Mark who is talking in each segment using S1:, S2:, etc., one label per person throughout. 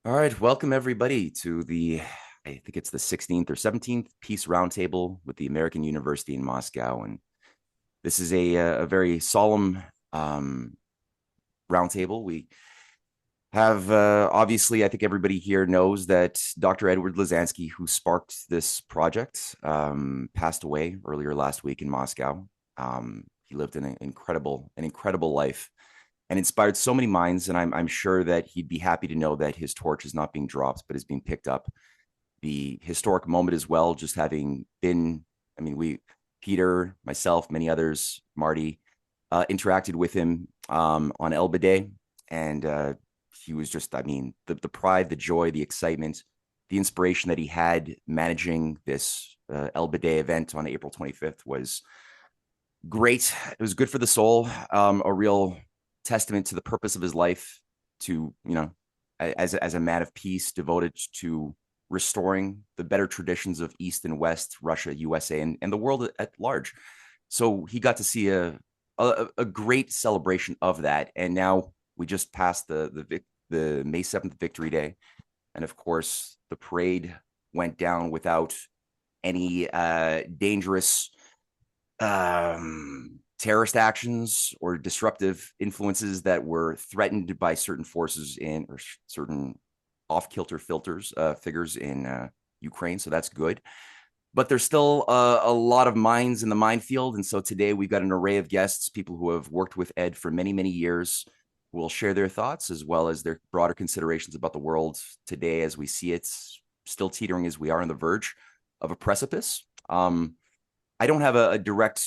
S1: All right, welcome everybody to I think it's the 16th or 17th Peace Roundtable with the American University in Moscow. And this is a very solemn um, roundtable. We have, obviously, I think everybody here knows that Dr. Edward Lozansky, who sparked this project, passed away earlier last week in Moscow. He lived an incredible life and inspired so many minds. And I'm sure that he'd be happy to know that his torch is not being dropped, but is being picked up. The historic moment as well, just having been, I mean, Peter, myself, many others, Marty, interacted with him on Elba Day. And he was just, I mean, the pride, the joy, the excitement, the inspiration that he had managing this Elba Day event on April 25th was great. It was good for the soul, a real testament to the purpose of his life, to, as a man of peace, devoted to restoring the better traditions of East and West, Russia, USA, and the world at large. So he got to see a great celebration of that. And now we just passed the May 7th Victory Day. And of course, the parade went down without any dangerous terrorist actions or disruptive influences that were threatened by certain forces or certain off-kilter figures in Ukraine. So that's good. But there's still a lot of mines in the minefield. And so today we've got an array of guests, people who have worked with Ed for many, many years, who will share their thoughts as well as their broader considerations about the world today as we see it, still teetering as we are on the verge of a precipice. I don't have a direct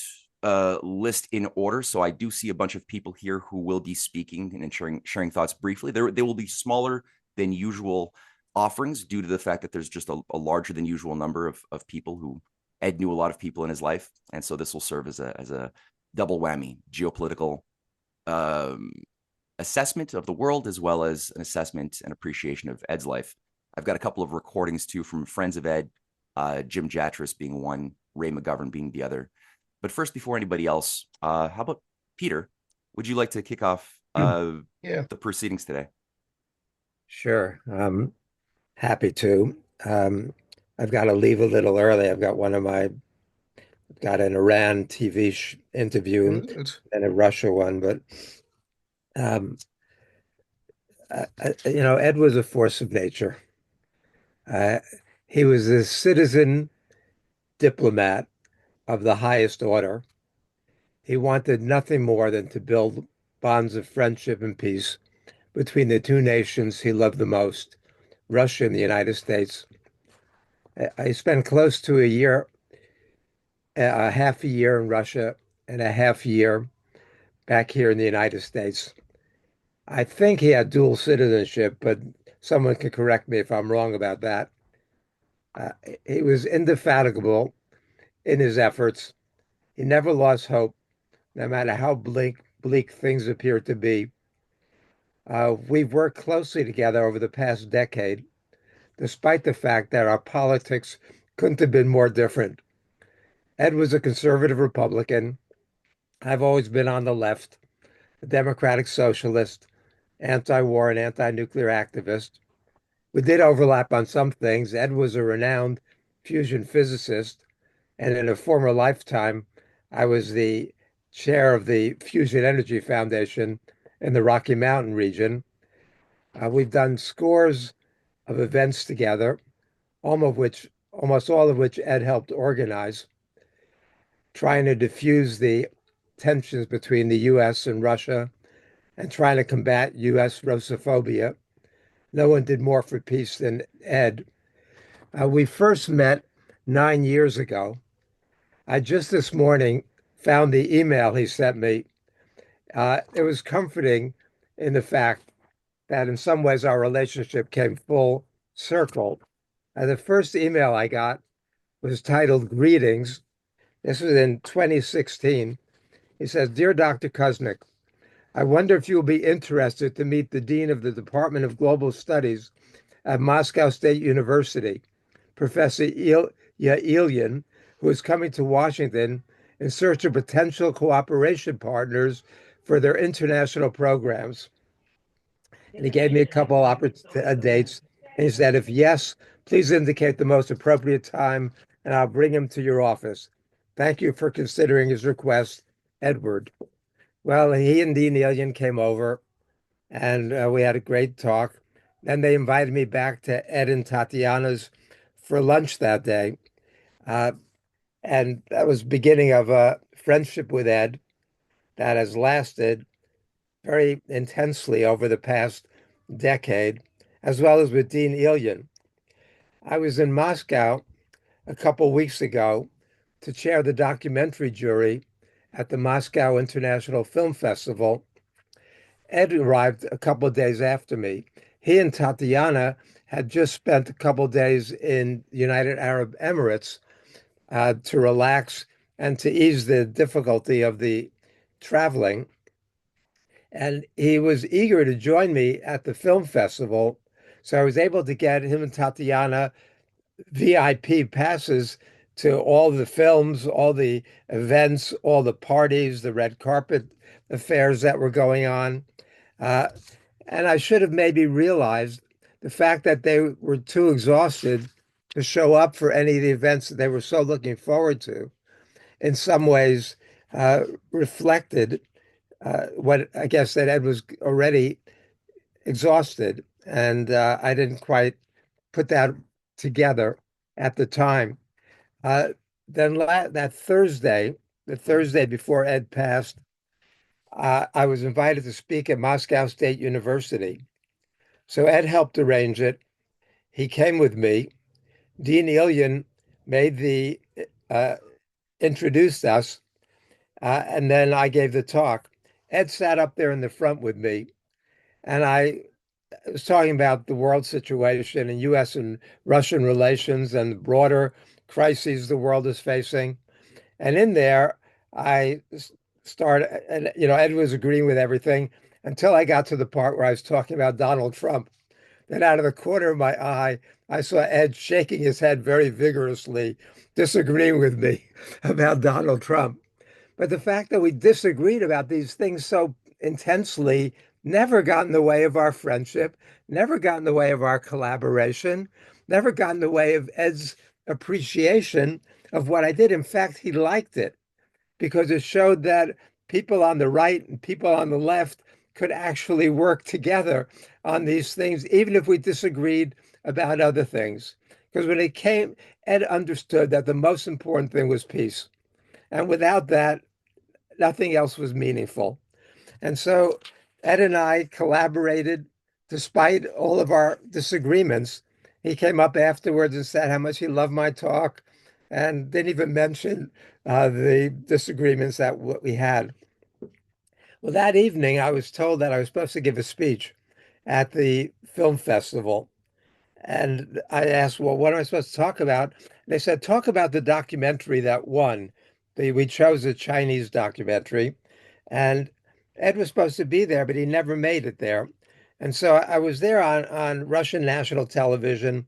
S1: list in order, so I do see a bunch of people here who will be speaking and sharing thoughts briefly. They will be smaller than usual offerings due to the fact that there's just a larger than usual number of people who Ed knew a lot of people in his life, and so this will serve as a double whammy: geopolitical um, assessment of the world as well as an assessment and appreciation of Ed's life. I've got a couple of recordings too from friends of Ed, Jim Jatras being one, Ray McGovern being the other. But first, before anybody else, how about Peter? Would you like to kick off
S2: Yeah,
S1: the proceedings today?
S2: sure. Happy to. Um, I've got to leave a little early. Got an Iran TV sh interview
S3: Good.
S2: and a Russia one, but um, Ed was a force of nature. Uh, he was a citizen diplomat of the highest order. He wanted nothing more than to build bonds of friendship and peace between the two nations he loved the most, Russia and the United States. I spent close to a half a year in Russia and a half year back here in the United States. I think he had dual citizenship, but someone can correct me if I'm wrong about that. Uh, he was indefatigable in his efforts. He never lost hope, no matter how bleak things appeared to be. We've worked closely together over the past decade, despite the fact that our politics couldn't have been more different. Ed was a conservative Republican. I've always been on the left, a democratic socialist, anti-war and anti-nuclear activist. We did overlap on some things. Ed was a renowned fusion physicist, and in a former lifetime, I was the chair of the Fusion Energy Foundation in the Rocky Mountain region. We've done scores of events together, almost all of which Ed helped organize, trying to diffuse the tensions between the U.S. and Russia and trying to combat U.S. Russophobia. No one did more for peace than Ed. We first met 9 years ago. I just this morning found the email he sent me. It was comforting in the fact that in some ways our relationship came full circle. The first email I got was titled Greetings. This was in 2016. He says, Dear Dr. Kuznik, I wonder if you will be interested to meet the Dean of the Department of Global Studies at Moscow State University, Professor Yaelian, who is coming to Washington in search of potential cooperation partners for their international programs. And he gave me a couple dates. And he said, if yes, please indicate the most appropriate time, and I'll bring him to your office. Thank you for considering his request, Edward. Well, he and Dean Alien came over, and we had a great talk. Then they invited me back to Ed and Tatiana's for lunch that day. Uh, and that was beginning of a friendship with Ed that has lasted very intensely over the past decade, as well as with Dean Ilyin. I was in Moscow a couple weeks ago to chair the documentary jury at the Moscow International Film Festival. Ed arrived a couple of days after me. He and Tatiana had just spent a couple of days in the United Arab Emirates to relax and to ease the difficulty of the traveling. And he was eager to join me at the film festival. So I was able to get him and Tatiana VIP passes to all the films, all the events, all the parties, the red carpet affairs that were going on. Uh, and I should have maybe realized the fact that they were too exhausted to show up for any of the events that they were so looking forward to, in some ways reflected what I guess that Ed was already exhausted. And I didn't quite put that together at the time. Uh, then that Thursday, the Thursday before Ed passed, I was invited to speak at Moscow State University. So Ed helped arrange it. He came with me. Dean Ilyin made the uh, introduced us, and then I gave the talk. Ed sat up there in the front with me, and I was talking about the world situation and U.S. and Russian relations and the broader crises the world is facing. And in there, I started, and Ed was agreeing with everything until I got to the part where I was talking about Donald Trump. Then out of the corner of my eye, I saw Ed shaking his head very vigorously, disagreeing with me about Donald Trump. But the fact that we disagreed about these things so intensely never got in the way of our friendship, never got in the way of our collaboration, never got in the way of Ed's appreciation of what I did. In fact, he liked it because it showed that people on the right and people on the left could actually work together on these things, even if we disagreed about other things. Because when it came, Ed understood that the most important thing was peace. And without that, nothing else was meaningful. And so Ed and I collaborated despite all of our disagreements. He came up afterwards and said how much he loved my talk and didn't even mention the disagreements that we had. Well, that evening, I was told that I was supposed to give a speech at the film festival. And I asked, well, what am I supposed to talk about? They said, talk about the documentary that won. We chose a Chinese documentary. And Ed was supposed to be there, but he never made it there. And so I was there on Russian national television.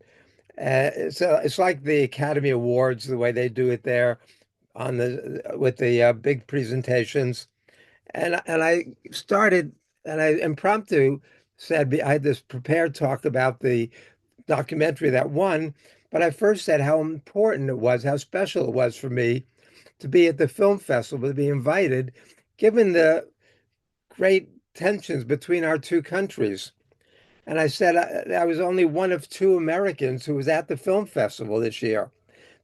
S2: It's like the Academy Awards, the way they do it there on the with the big presentations. And I started, and I impromptu said I had this prepared talk about the documentary that won, but I first said how important it was, how special it was for me to be at the film festival, to be invited, given the great tensions between our two countries. And I said I was only one of two Americans who was at the film festival this year.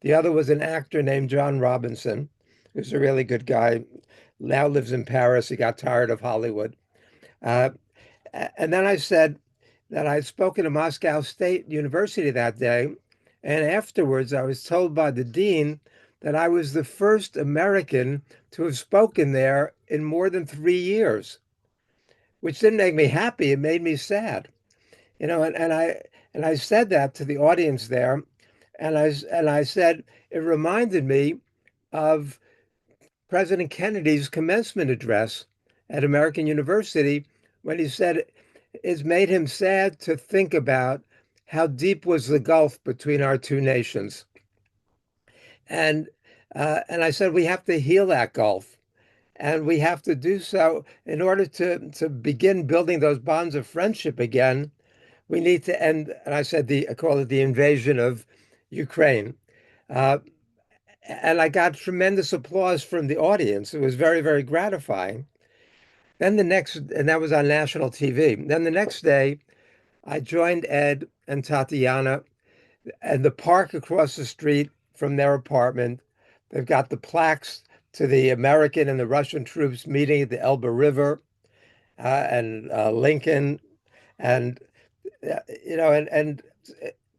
S2: The other was an actor named John Robinson, who's a really good guy, now lives in Paris. He got tired of Hollywood. Uh, and then I said that I'd spoken to Moscow State University that day. And afterwards, I was told by the dean that I was the first American to have spoken there in more than 3 years, which didn't make me happy. It made me sad, and I said that to the audience there. And I said it reminded me of President Kennedy's commencement address at American University when he said it's made him sad to think about how deep was the gulf between our two nations. And I said we have to heal that gulf. And we have to do so in order to begin building those bonds of friendship again. We need to end, and I call it the invasion of Ukraine. Uh, and I got tremendous applause from the audience. It was very, very gratifying. And that was on national TV. Then the next day, I joined Ed and Tatiana at the park across the street from their apartment. They've got the plaques to the American and the Russian troops meeting at the Elbe River and Lincoln. And, and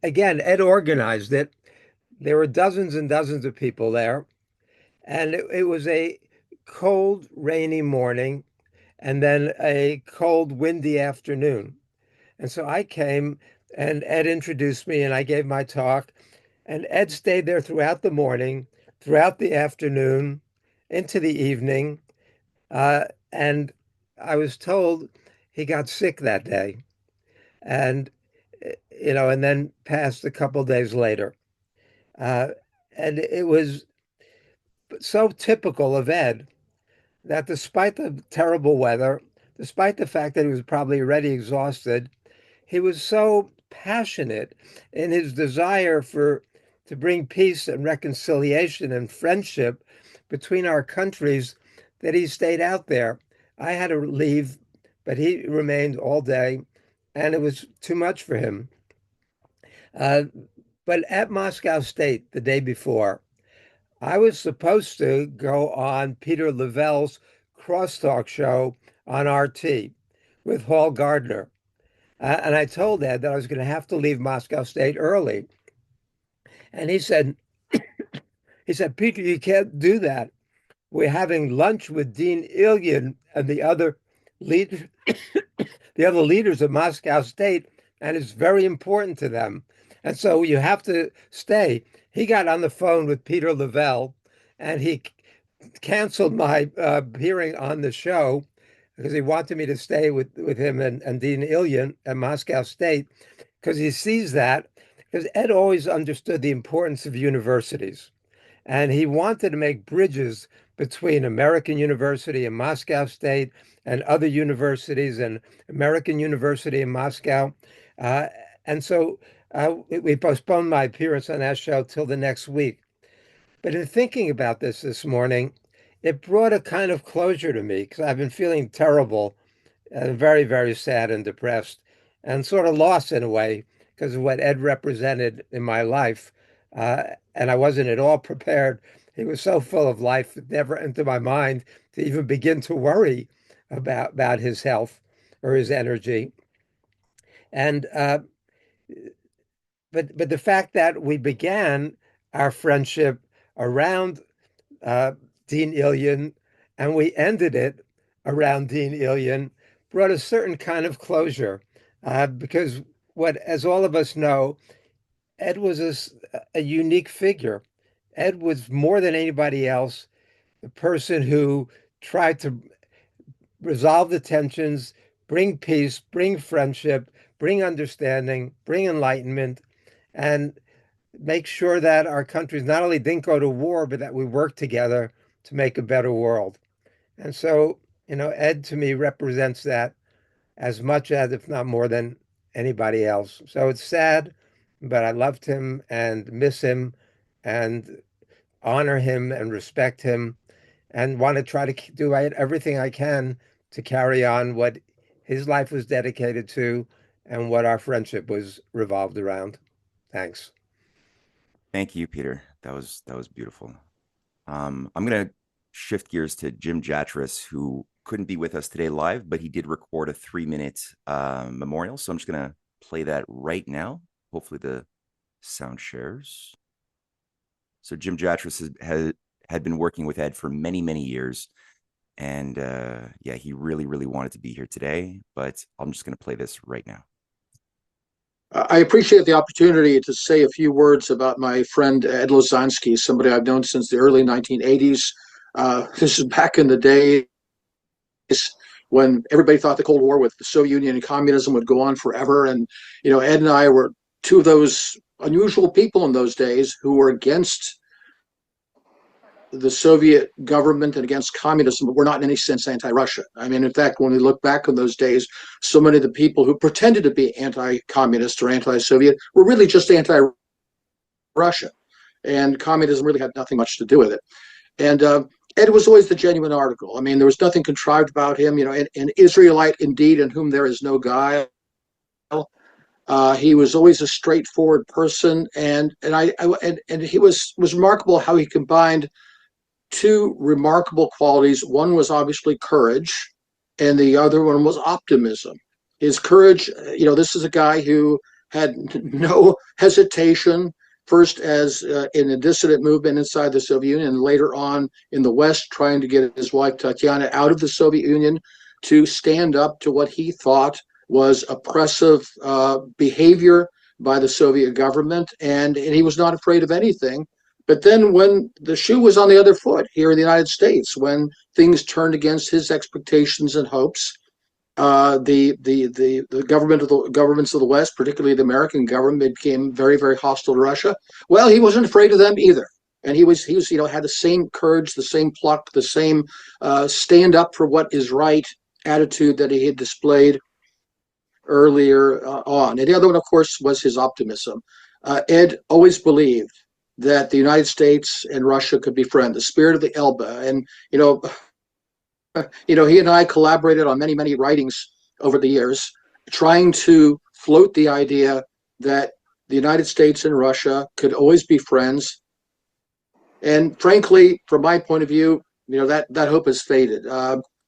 S2: again, Ed organized it. There were dozens and dozens of people there. And it was a cold, rainy morning and then a cold, windy afternoon. And so I came and Ed introduced me and I gave my talk. And Ed stayed there throughout the morning, throughout the afternoon, into the evening. And I was told he got sick that day. And, and then passed a couple days later. Uh, and it was so typical of Ed that despite the terrible weather, despite the fact that he was probably already exhausted, he was so passionate in his desire to bring peace and reconciliation and friendship between our countries that he stayed out there. I had to leave, but he remained all day, and it was too much for him. Uh, but at Moscow State the day before, I was supposed to go on Peter Lavelle's crosstalk show on RT with Hall Gardner. And I told Ed that I was going to have to leave Moscow State early. And he said, Peter, you can't do that. We're having lunch with Dean Ilyin and lead, the other leaders of Moscow State, and it's very important to them. And so you have to stay. He got on the phone with Peter Lavelle, and he canceled my hearing on the show because he wanted me to stay with him and Dean Ilyin at Moscow State, because he sees that, because Ed always understood the importance of universities. And he wanted to make bridges between American University and Moscow State and other universities and American University in Moscow. And so we postponed my appearance on that show till the next week. But in thinking about this morning, it brought a kind of closure to me because I've been feeling terrible, very, very sad and depressed, and sort of lost in a way because of what Ed represented in my life. And I wasn't at all prepared. He was so full of life, it never entered my mind to even begin to worry about his health or his energy. And but the fact that we began our friendship around Dean Ilyin and we ended it around Dean Ilyin brought a certain kind of closure because as all of us know, Ed was a unique figure. Ed was more than anybody else the person who tried to resolve the tensions, bring peace, bring friendship, bring understanding, bring enlightenment, and make sure that our countries not only didn't go to war, but that we work together to make a better world. And so, Ed to me represents that as much as, if not more than anybody else. So it's sad, but I loved him and miss him and honor him and respect him and want to try to do everything I can to carry on what his life was dedicated to and what our friendship was revolved around. Thanks.
S1: Thank you, Peter. That was beautiful. I'm gonna shift gears to Jim Jatras, who couldn't be with us today live, but he did record a 3-minute memorial. So I'm just gonna play that right now. Hopefully the sound shares. So Jim Jatras had been working with Ed for many, many years. And yeah, he really, really wanted to be here today, but I'm just going to play this right now.
S3: I appreciate the opportunity to say a few words about my friend Ed Lozansky, somebody I've known since the early 1980s. This is back in the days when everybody thought the Cold War with the Soviet Union and communism would go on forever. And, Ed and I were two of those unusual people in those days who were against the Soviet government and against communism, but were not in any sense anti-Russia. I mean, in fact, when we look back on those days, so many of the people who pretended to be anti-communist or anti-Soviet were really just anti-Russia, and communism really had nothing much to do with it. And Ed was always the genuine article. I mean, there was nothing contrived about him. You know, an Israelite indeed, in whom there is no guile. He was always a straightforward person, and he was remarkable how he combined two remarkable qualities. One was obviously courage, and the other one was optimism. His courage, you know, this is a guy who had no hesitation, first as in a dissident movement inside the Soviet Union, and later on in the West, trying to get his wife Tatiana out of the Soviet Union, to stand up to what he thought was oppressive behavior by the Soviet government, and he was not afraid of anything. But then when the shoe was on the other foot here in the United States, when things turned against his expectations and hopes, the governments of the West, particularly the American government, became very, very hostile to Russia. Well, he wasn't afraid of them either, and he was you know, had the same courage, the same pluck, the same stand up for what is right attitude that he had displayed earlier on. And the other one, of course, was his optimism. Ed always believed that the United States and Russia could be friends, the spirit of the Elbe. And, you know, he and I collaborated on many, many writings over the years, trying to float the idea that the United States and Russia could always be friends. And frankly, from my point of view, you know, that hope has faded.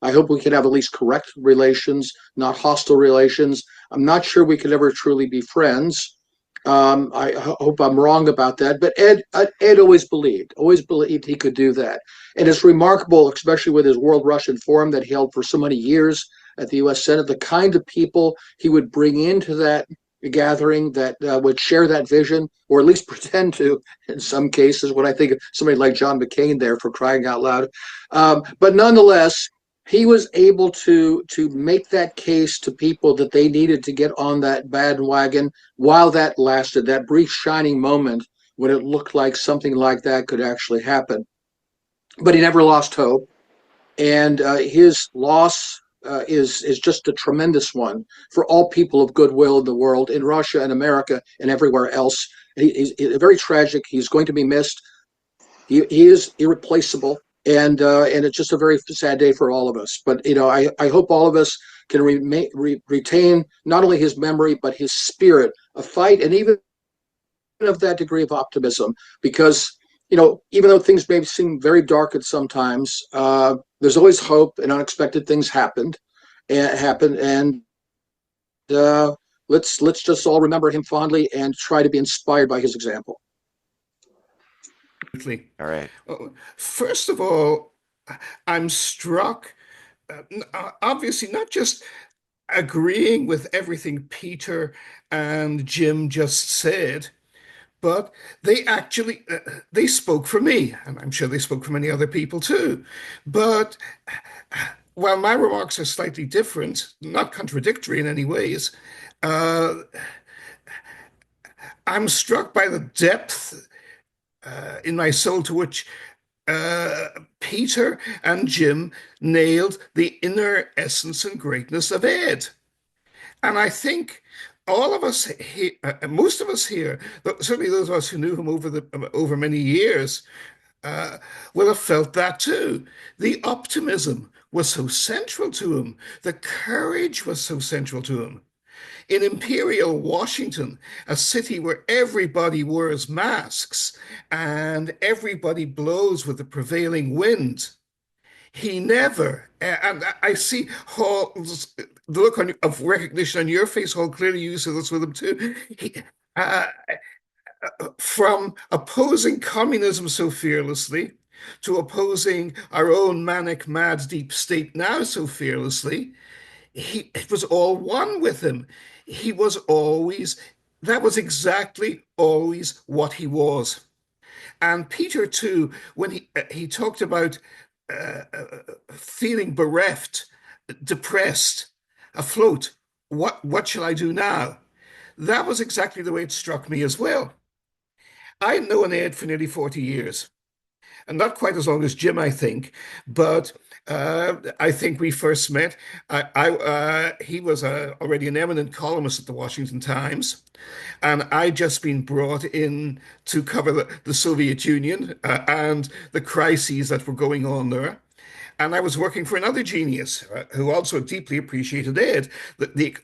S3: I hope we can have at least correct relations, not hostile relations. I'm not sure we could ever truly be friends. I hope I'm wrong about that. But Ed always believed he could do that. And it's remarkable, especially with his World Russian Forum that he held for so many years at the U.S. Senate, the kind of people he would bring into that gathering that would share that vision, or at least pretend to, in some cases, when I think of somebody like John McCain there, for crying out loud. But nonetheless, he was able to make that case to people that they needed to get on that bandwagon while that lasted, that brief shining moment when it looked like something like that could actually happen. But he never lost hope, and his loss is just a tremendous one for all people of goodwill in the world, in Russia and America and everywhere else. He's very tragic. He's going to be missed. He is irreplaceable. And it's just a very sad day for all of us. But, you know, I hope all of us can retain not only his memory, but his spirit of fight, and even of that degree of optimism. Because, you know, even though things may seem very dark at sometimes, there's always hope, and unexpected things happen. And let's just all remember him fondly and try to be inspired by his example.
S1: All right.
S4: First of all, I'm struck, obviously, not just agreeing with everything Peter and Jim just said, but they actually, they spoke for me, and I'm sure they spoke for many other people too. But while my remarks are slightly different, not contradictory in any ways, I'm struck by the depth in my soul to which Peter and Jim nailed the inner essence and greatness of Ed. And I think all of us here, most of us here, certainly those of us who knew him over many years, will have felt that too. The optimism was so central to him. The courage was so central to him. In Imperial Washington, a city where everybody wears masks and everybody blows with the prevailing wind, he never, and I see Hall's, the look of recognition on your face, Hall, clearly you saw this with him too. From opposing communism so fearlessly to opposing our own manic, mad, deep state now so fearlessly, it was all one with him. He was always, that was exactly always what he was. And Peter too, when he talked about feeling bereft, depressed, afloat, what shall I do now? That was exactly the way it struck me as well. I'd known Ed for nearly 40 years. and not quite as long as Jim, I think, but I think we first met. He was already an eminent columnist at the Washington Times, and I'd just been brought in to cover the Soviet Union and the crises that were going on there. And I was working for another genius who also deeply appreciated Ed,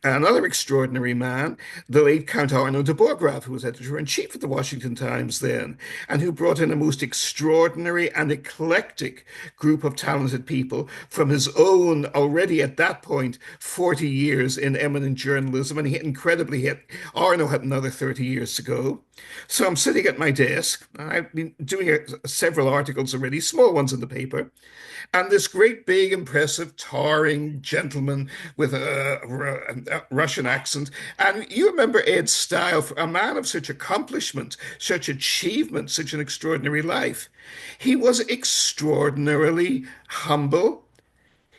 S4: another extraordinary man, the late Count Arno de Borgraaf, who was editor-in-chief of the Washington Times then, and who brought in a most extraordinary and eclectic group of talented people from his own, already at that point, 40 years in eminent journalism. And Arno had another 30 years to go. So I'm sitting at my desk, and I've been doing several articles already, small ones in the paper. And this great, big, impressive, towering gentleman with a Russian accent. And you remember Ed's style, for a man of such accomplishment, such achievement, such an extraordinary life. He was extraordinarily humble,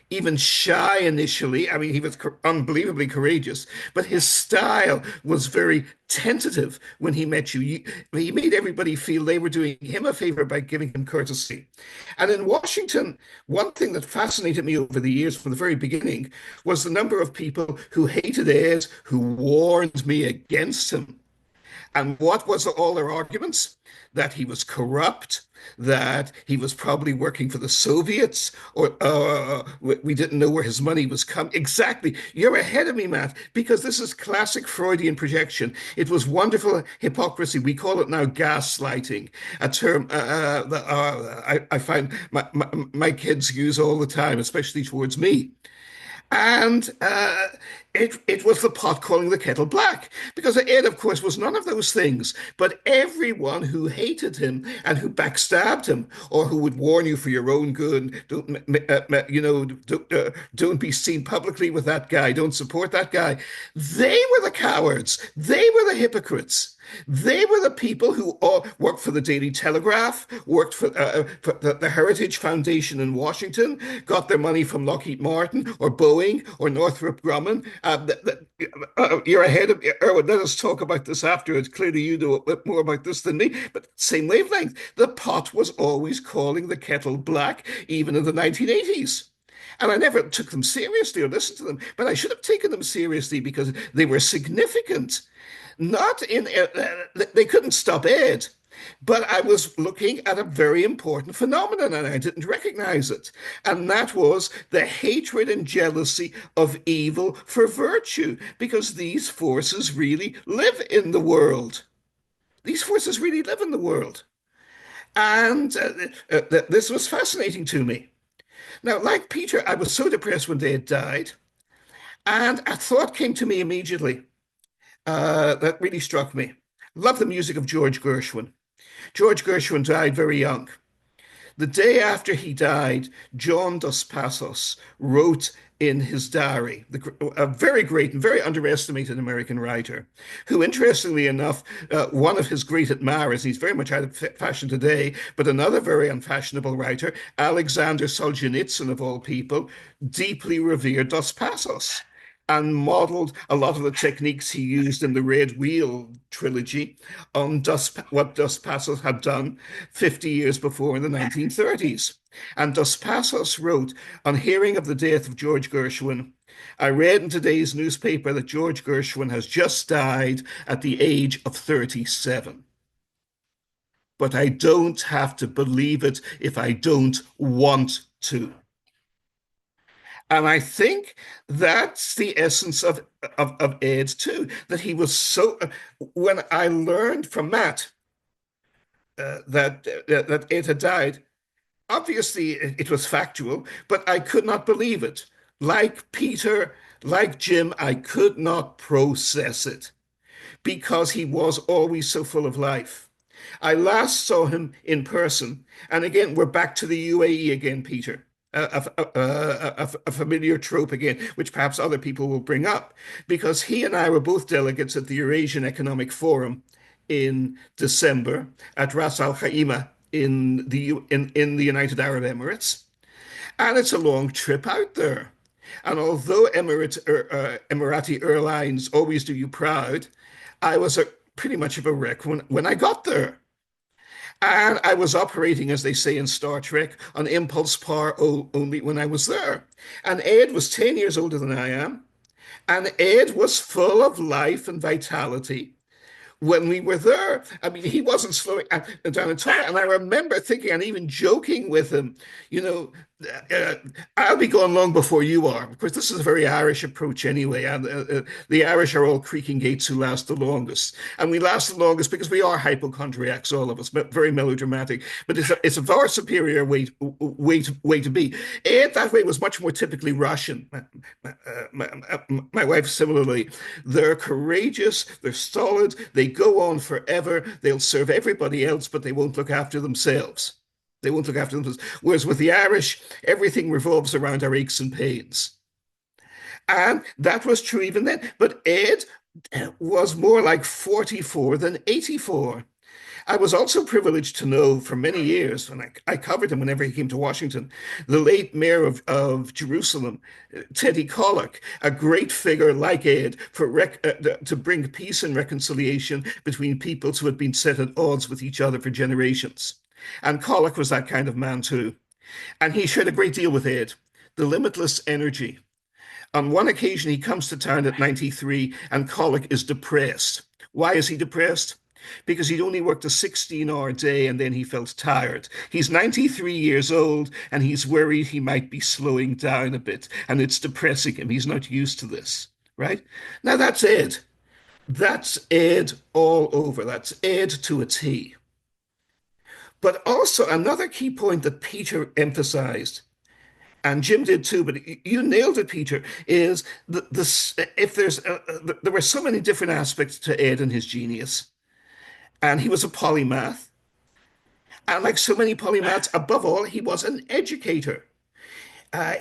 S4: even shy initially. I mean, he was unbelievably courageous, but his style was very tentative when he met you. He made everybody feel they were doing him a favor by giving him courtesy. And in Washington, one thing that fascinated me over the years from the very beginning was the number of people who hated Ed, who warned me against him. And what was all their arguments? That he was corrupt, that he was probably working for the Soviets, or we didn't know where his money was coming. Exactly. You're ahead of me, Matt, because this is classic Freudian projection. It was wonderful hypocrisy. We call it now gaslighting, a term that I find my kids use all the time, especially towards me. And it was the pot calling the kettle black, because Ed, of course, was none of those things. But everyone who hated him and who backstabbed him, or who would warn you for your own good, don't be seen publicly with that guy, don't support that guy. They were the cowards. They were the hypocrites. They were the people who all worked for the Daily Telegraph, worked for the Heritage Foundation in Washington, got their money from Lockheed Martin or Boeing or Northrop Grumman. You're ahead of me, Erwin. Let us talk about this afterwards. Clearly, you know a bit more about this than me, but same wavelength. The pot was always calling the kettle black, even in the 1980s. And I never took them seriously or listened to them, but I should have taken them seriously because they were significant. Not in, they couldn't stop Ed, but I was looking at a very important phenomenon and I didn't recognize it. And that was the hatred and jealousy of evil for virtue, because these forces really live in the world. These forces really live in the world. And this was fascinating to me. Now, like Peter, I was so depressed when Ed died, and a thought came to me immediately. That really struck me. Love the music of George Gershwin. George Gershwin died very young. The day after he died, John Dos Passos wrote in his diary, a very great and very underestimated American writer, who, interestingly enough, one of his great admirers, he's very much out of fashion today, but another very unfashionable writer, Alexander Solzhenitsyn, of all people, deeply revered Dos Passos and modeled a lot of the techniques he used in the Red Wheel trilogy on what Dos Passos had done 50 years before in the 1930s. And Dos Passos wrote, on hearing of the death of George Gershwin, I read in today's newspaper that George Gershwin has just died at the age of 37. But I don't have to believe it if I don't want to. And I think that's the essence of Ed too, that he was so, when I learned from Matt that Ed had died, obviously it was factual, but I could not believe it. Like Peter, like Jim, I could not process it because he was always so full of life. I last saw him in person, and again, we're back to the UAE again, Peter. A familiar trope again, which perhaps other people will bring up, because he and I were both delegates at the Eurasian Economic Forum in December at Ras Al Khaimah in the United Arab Emirates, and it's a long trip out there. And although Emirati Airlines always do you proud, I was pretty much of a wreck when I got there. And I was operating, as they say in Star Trek, on impulse power only when I was there. And Ed was 10 years older than I am. And Ed was full of life and vitality when we were there. I mean, he wasn't slowing down at all. And I remember thinking and even joking with him, you know, I'll be gone long before you are. Of course, this is a very Irish approach anyway. And the Irish are all creaking gates who last the longest. And we last the longest because we are hypochondriacs, all of us, but very melodramatic. But it's a far superior way to be. Ed, that way, was much more typically Russian. My wife, similarly, they're courageous, they're solid, they go on forever, they'll serve everybody else, but they won't look after themselves. They won't look after themselves. Whereas with the Irish, everything revolves around our aches and pains. And that was true even then. But Ed was more like 44 than 84. I was also privileged to know for many years, and I covered him whenever he came to Washington, the late mayor of Jerusalem, Teddy Kollek, a great figure like Ed to bring peace and reconciliation between peoples who had been set at odds with each other for generations. And Kollek was that kind of man too. And he shared a great deal with Ed, the limitless energy. On one occasion, he comes to town at 93 and Kollek is depressed. Why is he depressed? Because he'd only worked a 16-hour day and then he felt tired. He's 93 years old and he's worried he might be slowing down a bit and it's depressing him. He's not used to this, right? Now that's Ed. That's Ed all over. That's Ed to a T. But also another key point that Peter emphasized, and Jim did too, but you nailed it, Peter, is there were so many different aspects to Ed and his genius. And he was a polymath. And like so many polymaths, above all, he was an educator.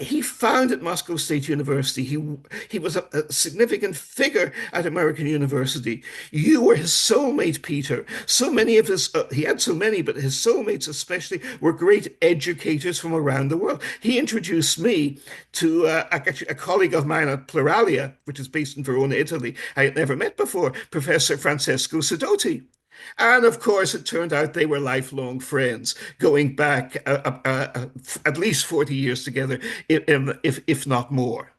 S4: He founded Moscow State University. He was a significant figure at American University. You were his soulmate, Peter. So many of his, he had so many, but his soulmates especially were great educators from around the world. He introduced me to a colleague of mine at Pluralia, which is based in Verona, Italy. I had never met before, Professor Francesco Sidoti. And of course, it turned out they were lifelong friends, going back at least 40 years together, if not more.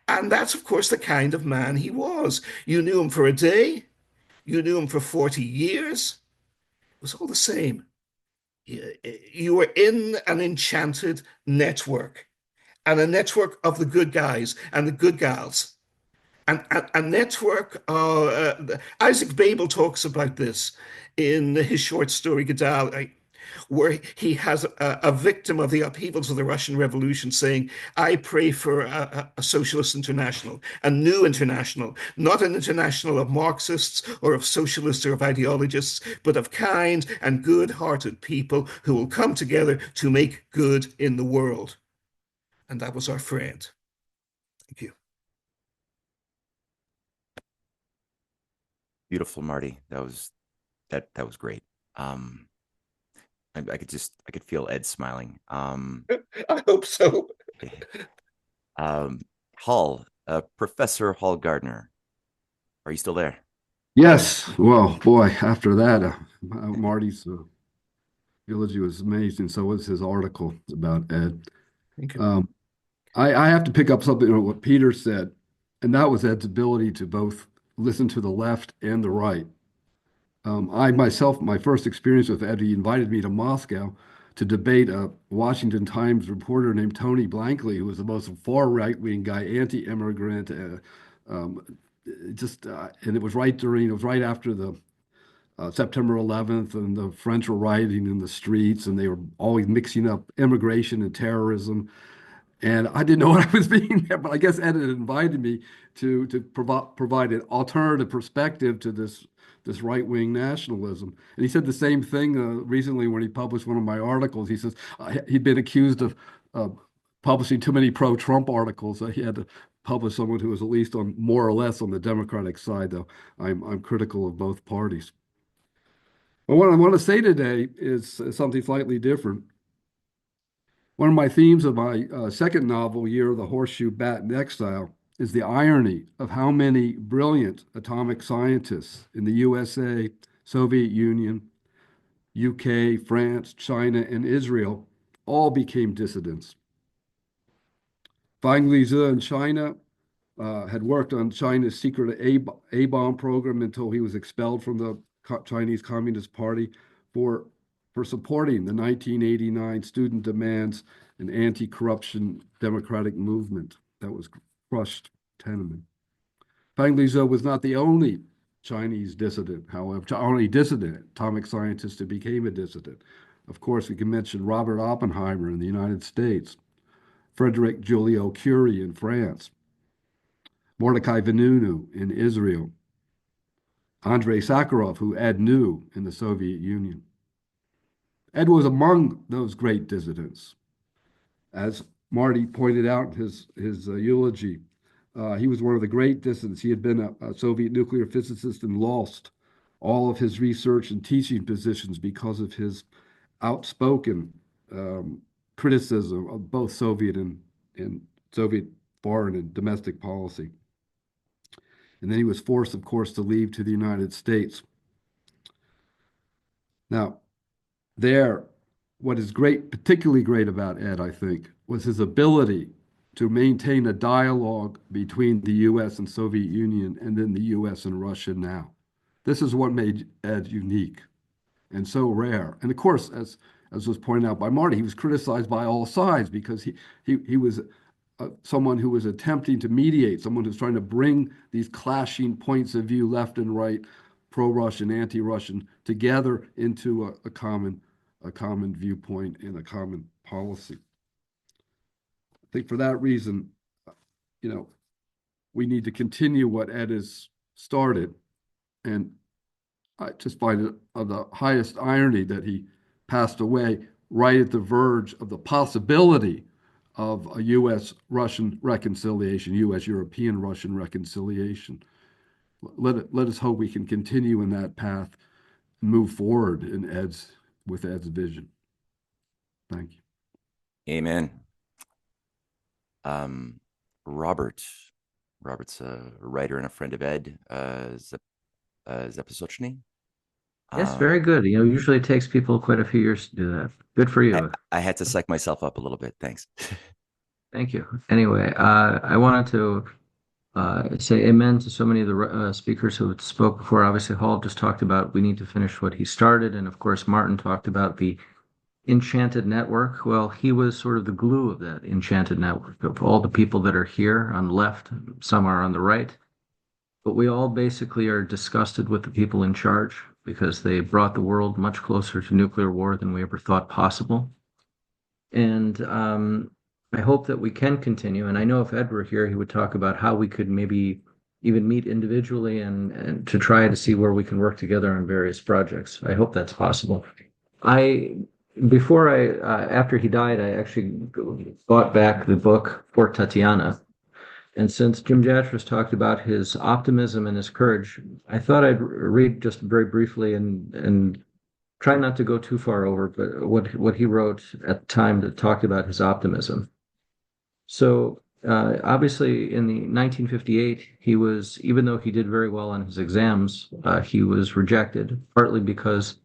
S4: And that's, of course, the kind of man he was. You knew him for a day, you knew him for 40 years. It was all the same. You were in an enchanted network, and a network of the good guys and the good gals. And a network, Isaac Babel talks about this in his short story Gadal, where he has a victim of the upheavals of the Russian Revolution saying, I pray for a socialist international, a new international, not an international of Marxists or of socialists or of ideologists, but of kind and good-hearted people who will come together to make good in the world. And that was our friend. Thank you.
S1: Beautiful, Marty. That was great. I could feel Ed smiling.
S4: I hope so.
S1: Hall, Professor Hall Gardner, are you still there?
S5: Yes. Well, boy, after that, Marty's eulogy was amazing. So was his article about Ed.
S4: Thank you.
S5: I have to pick up something on what Peter said, and that was Ed's ability to both listen to the left and the right. I myself, my first experience with Ed, he invited me to Moscow to debate a Washington Times reporter named Tony Blankley, who was the most far right-wing guy, anti-immigrant, and it was right after the September 11th, and the French were rioting in the streets, and they were always mixing up immigration and terrorism. And I didn't know what I was being there, but I guess Ed had invited me to provide an alternative perspective to this right-wing nationalism. And he said the same thing recently when he published one of my articles. He says he'd been accused of publishing too many pro-Trump articles. He had to publish someone who was at least on more or less on the Democratic side, though I'm critical of both parties. But what I want to say today is something slightly different. One of my themes of my second novel, Year of the Horseshoe Bat in Exile, is the irony of how many brilliant atomic scientists in the USA, Soviet Union, UK, France, China, and Israel all became dissidents. Fang Lizi in China had worked on China's secret A-bomb program until he was expelled from the Chinese Communist Party for supporting the 1989 student demands and anti-corruption democratic movement that was crushed Tiananmen. Fang Lizi was not the only Chinese dissident, however, only dissident atomic scientist who became a dissident. Of course, we can mention Robert Oppenheimer in the United States, Frederick Joliot-Curie in France, Mordecai Vanunu in Israel, Andrei Sakharov, who Ed knew in the Soviet Union. Ed was among those great dissidents. As Marty pointed out in his eulogy, he was one of the great dissidents. He had been a Soviet nuclear physicist and lost all of his research and teaching positions because of his outspoken criticism of both Soviet and Soviet foreign and domestic policy. And then he was forced, of course, to leave to the United States. Now, what is great, particularly great about Ed, I think, was his ability to maintain a dialogue between the U.S. and Soviet Union and then the U.S. and Russia now. This is what made Ed unique and so rare. And of course, as was pointed out by Marty, he was criticized by all sides because he was someone who was attempting to mediate, someone who's trying to bring these clashing points of view, left and right, pro-Russian, anti-Russian, together into a common viewpoint and a common policy. I think for that reason, we need to continue what Ed has started. And I just find it of the highest irony that he passed away right at the verge of the possibility of a U.S.-Russian reconciliation, U.S.-European-Russian reconciliation. Let us hope we can continue in that path and move forward with Ed's vision. Thank you.
S1: Amen. Robert's a writer and a friend of Ed Zapisochny.
S6: Yes, very good. Usually it takes people quite a few years to do that. Good for you.
S1: I had to psych myself up a little bit. Thanks.
S6: Thank you. Anyway, I wanted to say amen to so many of the speakers who spoke before. Obviously, Hall just talked about we need to finish what he started. And of course, Martin talked about the enchanted network. Well, he was sort of the glue of that enchanted network of all the people that are here on the left, some are on the right. But we all basically are disgusted with the people in charge because they brought the world much closer to nuclear war than we ever thought possible. And I hope that we can continue. And I know if Ed were here, he would talk about how we could maybe even meet individually and to try to see where we can work together on various projects. I hope that's possible. After he died, I actually bought back the book for Tatiana. And since Jim Jatras talked about his optimism and his courage, I thought I'd read just very briefly and try not to go too far over, but what he wrote at the time that talked about his optimism. So obviously in the 1958, even though he did very well on his exams, he was rejected, partly because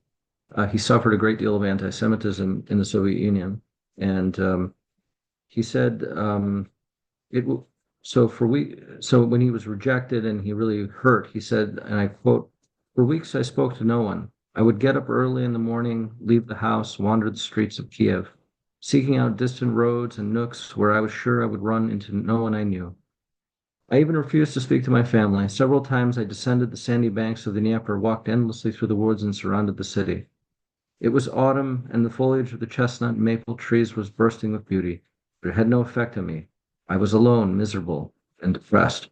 S6: he suffered a great deal of anti-Semitism in the Soviet Union. And he said, so when he was rejected and he really hurt, he said, and I quote, "For weeks I spoke to no one. I would get up early in the morning, leave the house, wander the streets of Kiev, seeking out distant roads and nooks where I was sure I would run into no one I knew. I even refused to speak to my family. Several times I descended the sandy banks of the Dnieper, walked endlessly through the woods and surrounded the city. It was autumn, and the foliage of the chestnut and maple trees was bursting with beauty, but it had no effect on me. I was alone, miserable, and depressed.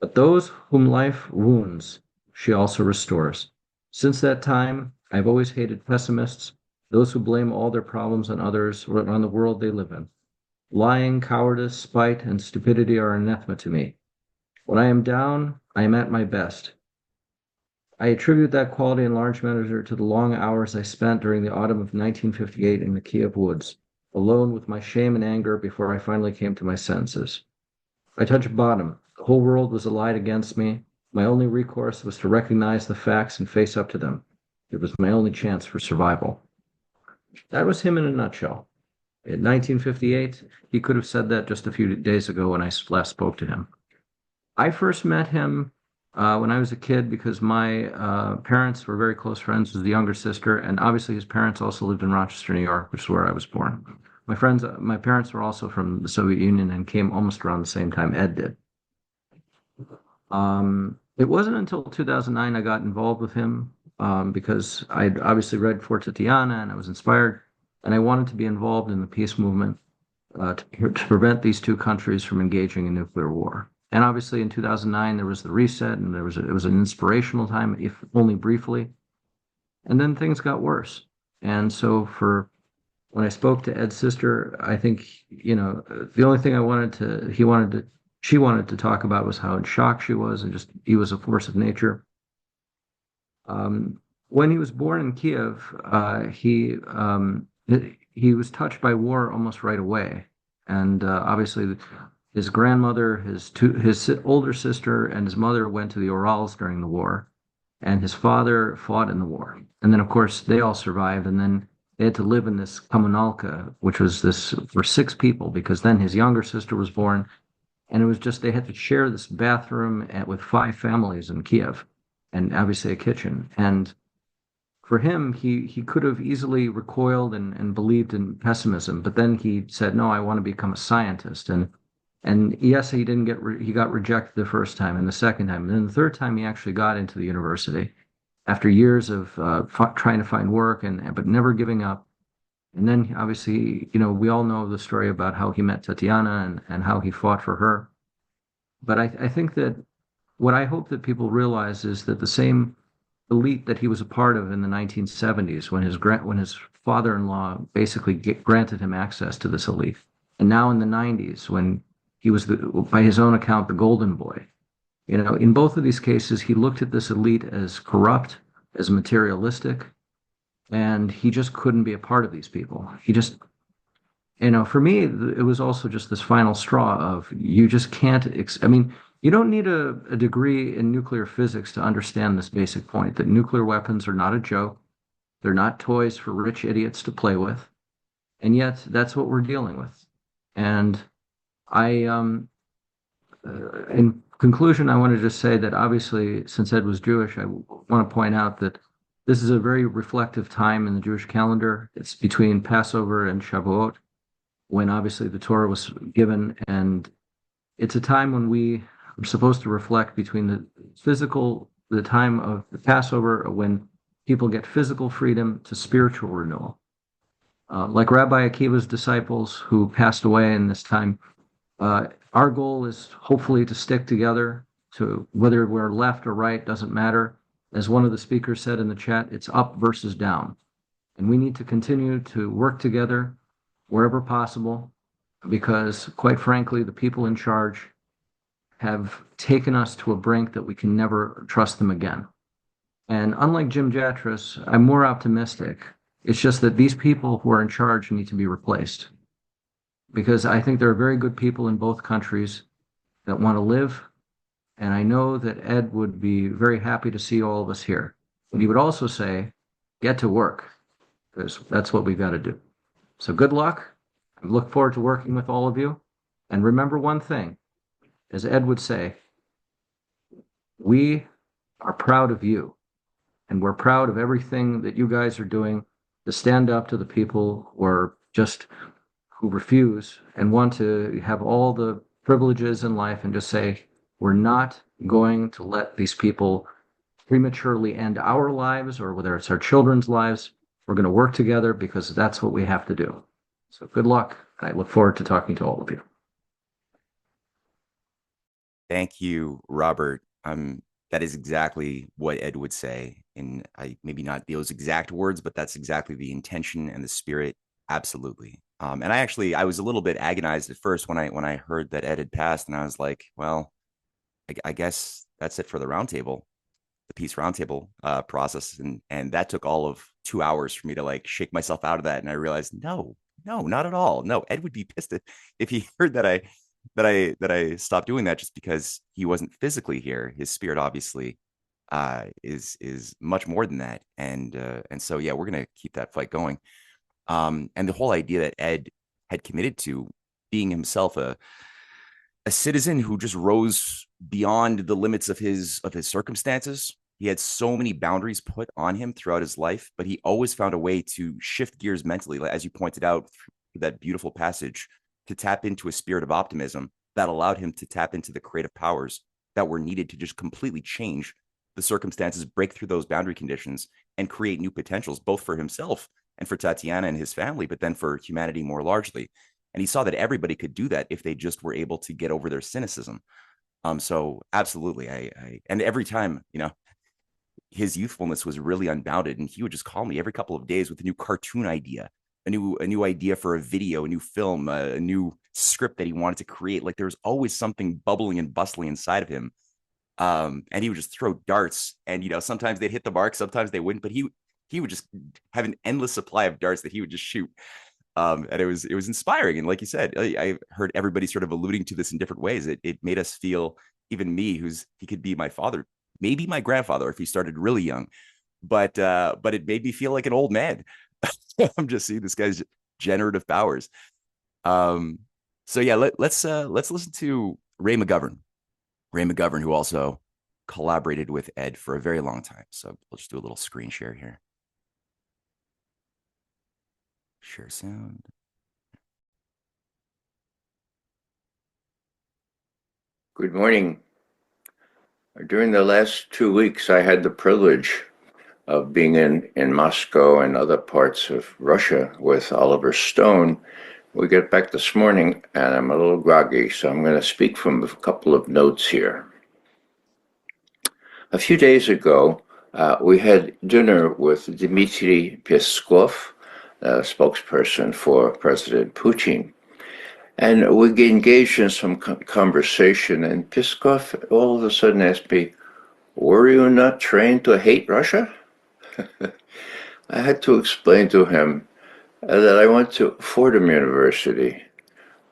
S6: But those whom life wounds, she also restores. Since that time, I have always hated pessimists, those who blame all their problems on others or on the world they live in. Lying, cowardice, spite, and stupidity are anathema to me. When I am down, I am at my best. I attribute that quality in large measure to the long hours I spent during the autumn of 1958 in the Kiev woods, alone with my shame and anger before I finally came to my senses. I touched bottom. The whole world was allied against me. My only recourse was to recognize the facts and face up to them. It was my only chance for survival. That was him in a nutshell. In 1958, he could have said that just a few days ago when I last spoke to him. I first met him when I was a kid because my parents were very close friends with the younger sister, and obviously his parents also lived in Rochester, New York, which is where I was born. My parents were also from the Soviet Union and came almost around the same time Ed did. It wasn't until 2009 I got involved with him because I'd obviously read For Tatiana and I was inspired, and I wanted to be involved in the peace movement to prevent these two countries from engaging in nuclear war. And obviously in 2009 there was the reset, and it was an inspirational time, if only briefly. And then things got worse. And so when I spoke to Ed's sister, I think, the only thing she wanted to talk about was how in shock she was, and just he was a force of nature. When he was born in Kiev, he was touched by war almost right away, and obviously his grandmother, his older sister, and his mother went to the Urals during the war, and his father fought in the war, and then of course they all survived, and then they had to live in this kommunalka, which was this for 6 people, because then his younger sister was born. And it was just, they had to share this bathroom with 5 families in Kiev, and obviously a kitchen. And for him, he could have easily recoiled and believed in pessimism, but then he said, no, I want to become a scientist. And yes, he got rejected the first time and the second time. And then the third time he actually got into the university after years of trying to find work but never giving up. And then obviously, we all know the story about how he met Tatiana and how he fought for her. But I think that what I hope that people realize is that the same elite that he was a part of in the 1970s, when his father-in-law basically granted him access to this elite, and now in the 90s, when he was, by his own account, the golden boy. In both of these cases, he looked at this elite as corrupt, as materialistic, and he just couldn't be a part of these people. He just, for me, it was also just this final straw of, you just can't, you don't need a degree in nuclear physics to understand this basic point, that nuclear weapons are not a joke. They're not toys for rich idiots to play with. And yet that's what we're dealing with. And in conclusion, I want to just say that obviously, since Ed was Jewish, I want to point out that this is a very reflective time in the Jewish calendar. It's between Passover and Shavuot, when obviously the Torah was given. And it's a time when we are supposed to reflect between the time of the Passover, when people get physical freedom, to spiritual renewal. Like Rabbi Akiva's disciples who passed away in this time, our goal is hopefully to stick together, to whether we're left or right, doesn't matter. As one of the speakers said in the chat, it's up versus down. And we need to continue to work together wherever possible, because quite frankly, the people in charge have taken us to a brink that we can never trust them again. And unlike Jim Jatras, I'm more optimistic. It's just that these people who are in charge need to be replaced, because I think there are very good people in both countries that want to live. And I know that Ed would be very happy to see all of us here. And he would also say, get to work, because that's what we've got to do. So good luck. I look forward to working with all of you. And remember one thing, as Ed would say, we are proud of you. And we're proud of everything that you guys are doing to stand up to the people who refuse and want to have all the privileges in life, and just say, we're not going to let these people prematurely end our lives, or whether it's our children's lives. We're going to work together, because that's what we have to do. So good luck. I look forward to talking to all of you.
S1: Thank you, Robert. That is exactly what Ed would say. And maybe not those exact words, but that's exactly the intention and the spirit. Absolutely. And I was a little bit agonized at first when I heard that Ed had passed, and I was like, well, I guess that's it for the roundtable, the Peace Roundtable process. And that took all of 2 hours for me to shake myself out of that. And I realized, no, not at all. No, Ed would be pissed if he heard that I stopped doing that just because he wasn't physically here. His spirit obviously is much more than that. And so yeah, we're gonna keep that fight going. And the whole idea that Ed had committed to being himself a citizen who just rose beyond the limits of his circumstances. He had so many boundaries put on him throughout his life, but he always found a way to shift gears mentally, as you pointed out through that beautiful passage, to tap into a spirit of optimism that allowed him to tap into the creative powers that were needed to just completely change the circumstances, break through those boundary conditions, and create new potentials, both for himself and for Tatiana and his family, but then for humanity more largely. And he saw that everybody could do that if they just were able to get over their cynicism. So absolutely, and every time, his youthfulness was really unbounded, and he would just call me every couple of days with a new cartoon idea, a new idea for a video, a new film, a new script that he wanted to create. Like there was always something bubbling and bustling inside of him. And he would just throw darts, and sometimes they'd hit the mark, sometimes they wouldn't, but he would just have an endless supply of darts that he would just shoot. And it was inspiring. And like you said, I heard everybody sort of alluding to this in different ways. It made us feel, even me, he could be my father, maybe my grandfather if he started really young, but it made me feel like an old man. I'm just seeing this guy's generative powers. So yeah, let's listen to Ray McGovern, who also collaborated with Ed for a very long time. So we'll just do a little screen share here. Share sound.
S7: Good morning. During the last 2 weeks, I had the privilege of being in Moscow and other parts of Russia with Oliver Stone. We get back this morning, and I'm a little groggy, so I'm going to speak from a couple of notes here. A few days ago, we had dinner with Dmitry Peskov, spokesperson for President Putin. And we engaged in some conversation, and Peskov all of a sudden asked me, "Were you not trained to hate Russia?" I had to explain to him that I went to Fordham University,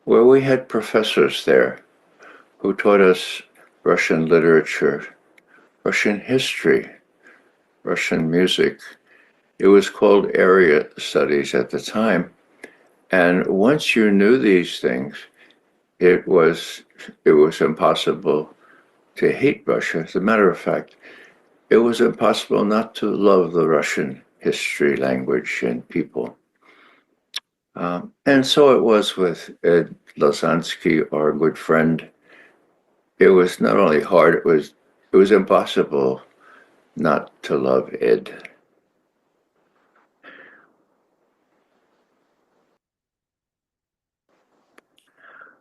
S7: where we had professors there who taught us Russian literature, Russian history, Russian music. It was called area studies at the time. And once you knew these things, it was impossible to hate Russia. As a matter of fact, it was impossible not to love the Russian history, language, and people. And so it was with Ed Lozansky, our good friend. It was not only hard, it was impossible not to love Ed.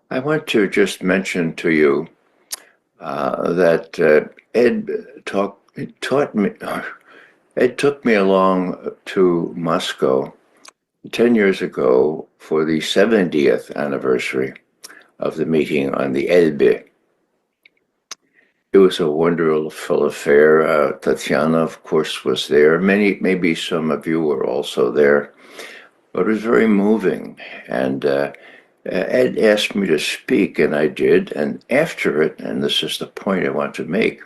S7: I want to just mention to you that Ed took me along to Moscow 10 years ago for the 70th anniversary of the meeting on the Elbe. It was a wonderful affair. Tatiana, of course, was there. Maybe some of you were also there, but it was very moving. And Ed asked me to speak, and I did. And after it, and this is the point I want to make,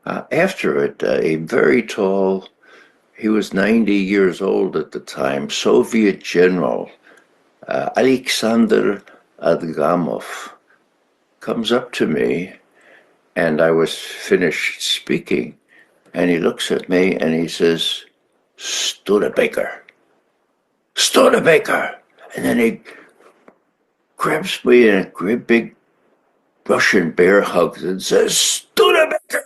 S7: after it, a very tall, he was 90 years old at the time, Soviet general, Alexander Adgamov, comes up to me, and I was finished speaking, and he looks at me and he says, Studebaker. Studebaker! And then he grabs me in a great big Russian bear hug and says, Studebaker!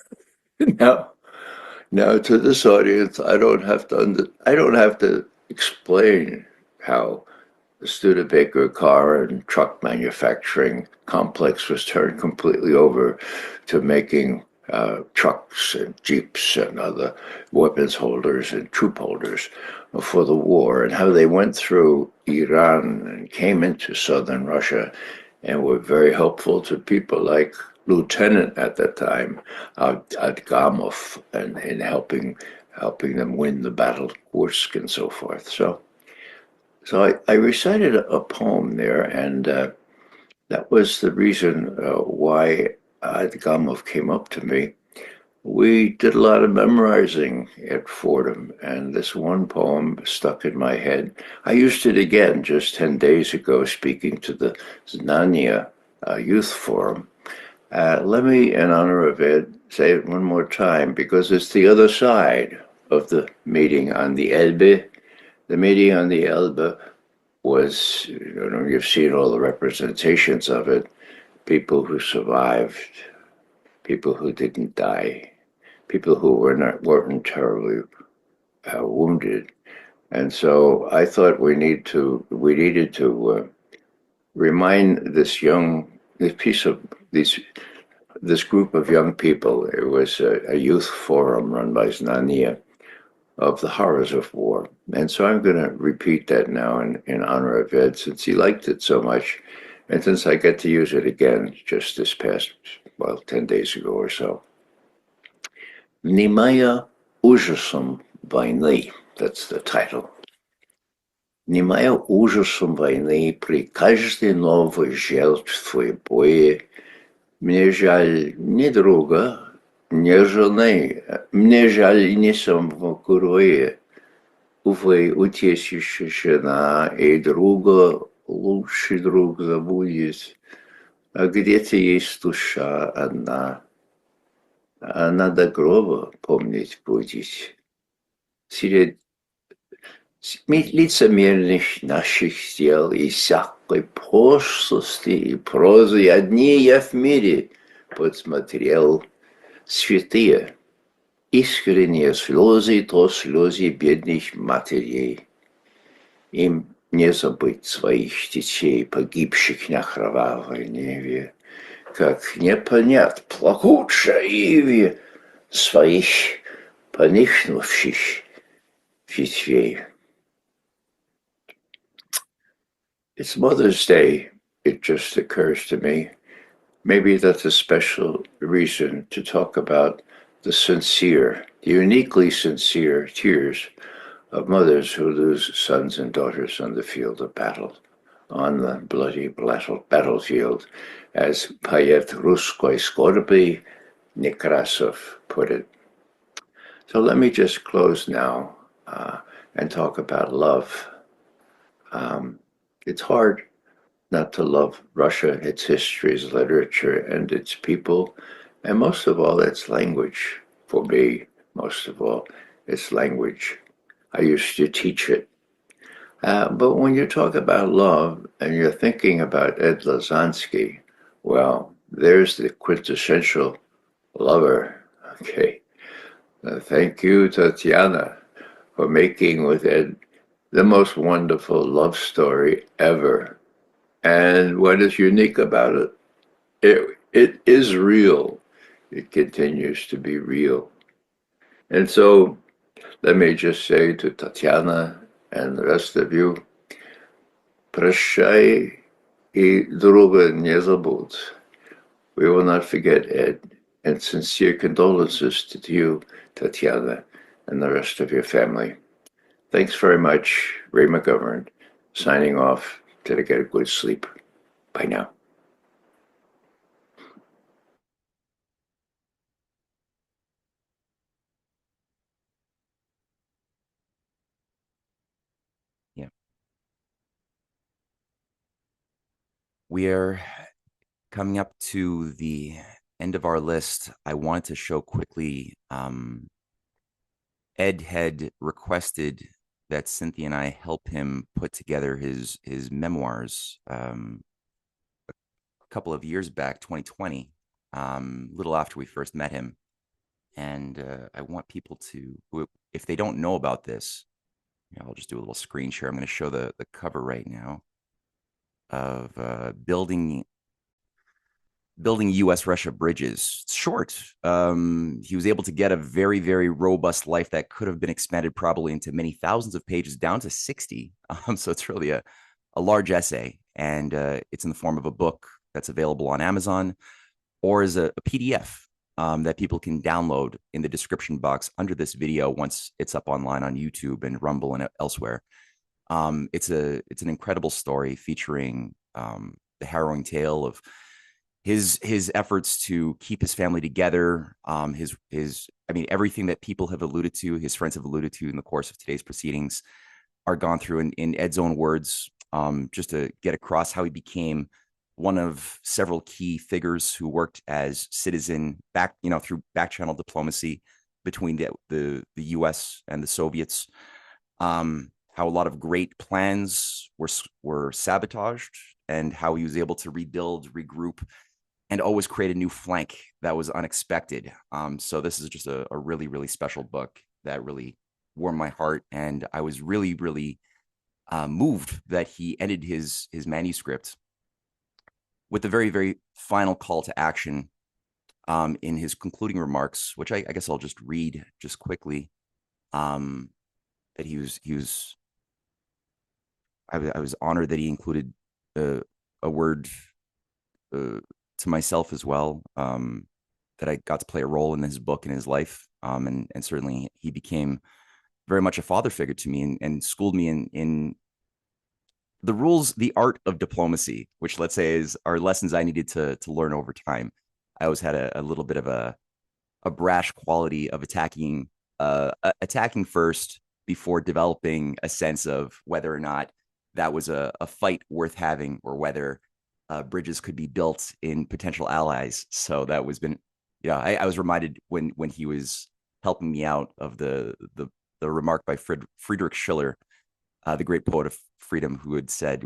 S7: Now to this audience, I don't have to explain how the Studebaker car and truck manufacturing complex was turned completely over to making trucks and jeeps and other weapons holders and troop holders for the war, and how they went through Iran and came into southern Russia and were very helpful to people like Lieutenant at that time, Adgamov, and in helping them win the Battle of Kursk and so forth. So I recited a poem there, and that was the reason why Adgamov came up to me. we did a lot of memorizing at Fordham, and this one poem stuck in my head. I used it again just 10 days ago, speaking to the Znania Youth Forum. Let me, in honor of Ed, say it one more time, because it's the other side of the meeting on the Elbe. The meeting on the Elbe was, you've seen all the representations of it, people who survived, people who didn't die, people who weren't terribly wounded. And so I thought we needed to remind this group of young people. It was a youth forum run by Znania, of the horrors of war. And so I'm going to repeat that now in honor of Ed, since he liked it so much, and since I get to use it again just this past, 10 days ago or so. Внимая ужасом войны. That's the title. Внимая ужасом войны при каждой новой жертве боя, мне жаль не друга, не жены, мне жаль не самого героя. Увы, утешишь жена и друга, лучший друг забудет, а где-то есть душа одна. Она до гроба помнить будет. Среди лицемерных наших дел и всякой пошлости и прозы одни я в мире подсмотрел. Святые, искренние слезы, то слезы бедных матерей. Им не забыть своих детей, погибших на кровавой Неве, как не понять плакучей иве своих поникнувших ветвей. It's Mother's Day, it just occurs to me. Maybe that's a special reason to talk about the uniquely sincere tears of mothers who lose sons and daughters on the field of battle, on the bloody battlefield, as poet Ruskoy Skorby Nekrasov put it. So let me just close now and talk about love. It's hard not to love Russia, its history, its literature, and its people, and most of all, its language. For me, most of all, its language. I used to teach it. But when you talk about love and you're thinking about Ed Lozansky, well, there's the quintessential lover. Okay. Thank you, Tatiana, for making with Ed the most wonderful love story ever. And what is unique about it, it is real. It continues to be real. And so let me just say to Tatiana and the rest of you, прощай и друга не забудь. We will not forget Ed, and sincere condolences to you, Tatiana, and the rest of your family. Thanks very much, Ray McGovern, signing off. To get a good sleep. Bye now.
S1: Yeah. We are coming up to the end of our list. I wanted to show quickly, Ed had requested that Cynthia and I help him put together his memoirs a couple of years back, 2020, little after we first met him. And I want people to, if they don't know about this, I'll just do a little screen share. I'm going to show the cover right now of building U.S.-Russia bridges. It's short. He was able to get a very, very robust life that could have been expanded probably into many thousands of pages, down to 60. So it's really a large essay, and it's in the form of a book that's available on Amazon or as a PDF that people can download in the description box under this video once it's up online on YouTube and Rumble and elsewhere. It's an incredible story featuring the harrowing tale of his efforts to keep his family together, I mean, everything that people have alluded to, his friends have alluded to in the course of today's proceedings, are gone through in Ed's own words, just to get across how he became one of several key figures who worked as citizen through back channel diplomacy between the U.S. and the Soviets. How a lot of great plans were sabotaged, and how he was able to rebuild, regroup, and always create a new flank that was unexpected. So this is just a really, really special book that really warmed my heart, and I was really, really moved that he ended his manuscript with the very, very final call to action in his concluding remarks, which I guess I'll just read just quickly. That I was honored that he included a word to myself as well, that I got to play a role in his book and his life. And certainly he became very much a father figure to me, and schooled me in the rules, the art of diplomacy, which, let's say, are lessons I needed to learn over time. I always had a little bit of a brash quality of attacking first before developing a sense of whether or not that was a fight worth having, or whether bridges could be built in potential allies. So that was I was reminded when he was helping me out of the remark by Friedrich Schiller, the great poet of freedom, who had said,